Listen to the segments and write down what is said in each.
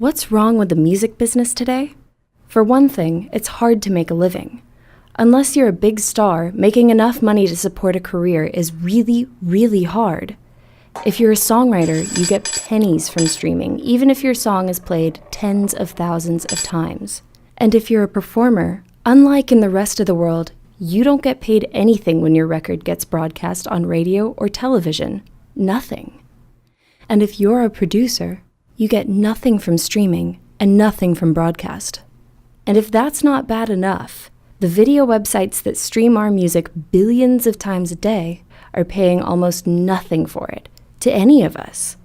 What's wrong with the music business today? For one thing, it's hard to make a living. Unless you're a big star, making enough money to support a career is really, really hard. If you're a songwriter, you get pennies from streaming, even if your song is played tens of thousands of times. And if you're a performer, unlike in the rest of the world, you don't get paid anything when your record gets broadcast on radio or television. Nothing. And if you're a producer, you get nothing from streaming and nothing from broadcast. And if that's not bad enough, the video websites that stream our music billions of times a day are paying almost nothing for it to any of us.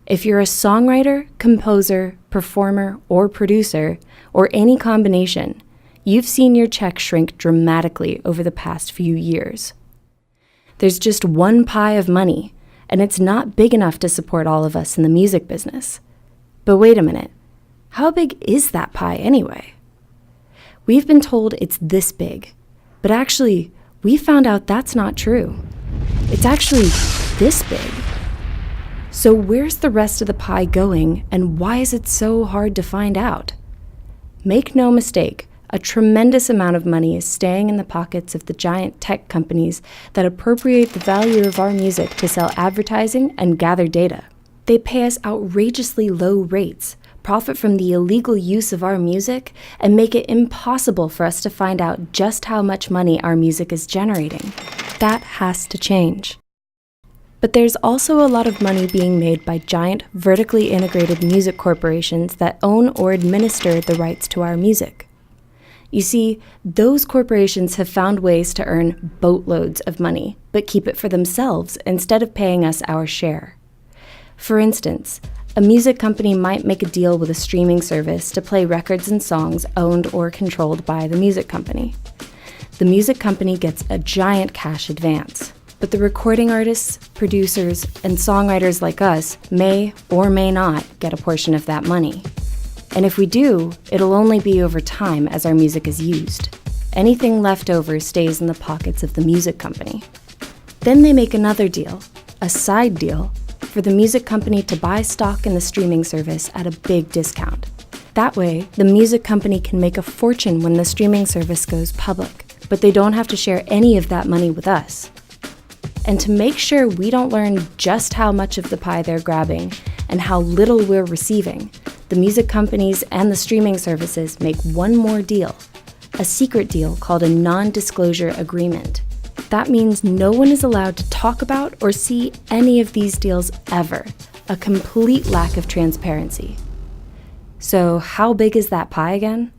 If you're a songwriter, composer, performer, or producer, or any combination, you've seen your check shrink dramatically over the past few years. There's just one pie of money, and it's not big enough to support all of us in the music business. But wait a minute, how big is that pie anyway? We've been told it's this big, but actually, we found out that's not true. It's actually this big. So where's the rest of the pie going, and why is it so hard to find out? Make no mistake, a tremendous amount of money is staying in the pockets of the giant tech companies that appropriate the value of our music to sell advertising and gather data. They pay us outrageously low rates, profit from the illegal use of our music, and make it impossible for us to find out just how much money our music is generating. That has to change. But there's also a lot of money being made by giant, vertically integrated music corporations that own or administer the rights to our music. You see, those corporations have found ways to earn boatloads of money, but keep it for themselves instead of paying us our share. For instance, a music company might make a deal with a streaming service to play records and songs owned or controlled by the music company. The music company gets a giant cash advance, but the recording artists, producers, and songwriters like us may or may not get a portion of that money. And if we do, it'll only be over time as our music is used. Anything left over stays in the pockets of the music company. Then they make another deal, a side deal, for the music company to buy stock in the streaming service at a big discount. That way, the music company can make a fortune when the streaming service goes public, but they don't have to share any of that money with us. And to make sure we don't learn just how much of the pie they're grabbing and how little we're receiving, the music companies and the streaming services make one more deal, a secret deal called a non-disclosure agreement. That means no one is allowed to talk about or see any of these deals ever, a complete lack of transparency. So how big is that pie again?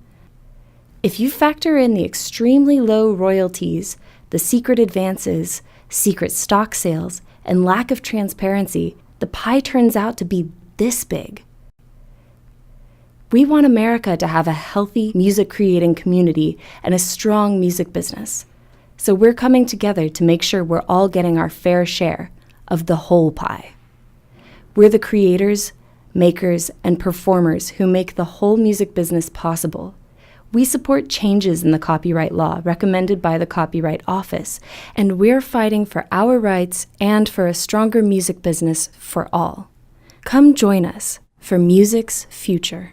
If you factor in the extremely low royalties, the secret advances, secret stock sales, and lack of transparency, the pie turns out to be this big. We want America to have a healthy music-creating community and a strong music business. So we're coming together to make sure we're all getting our fair share of the whole pie. We're the creators, makers, and performers who make the whole music business possible. We support changes in the copyright law recommended by the Copyright Office, and we're fighting for our rights and for a stronger music business for all. Come join us for music's future.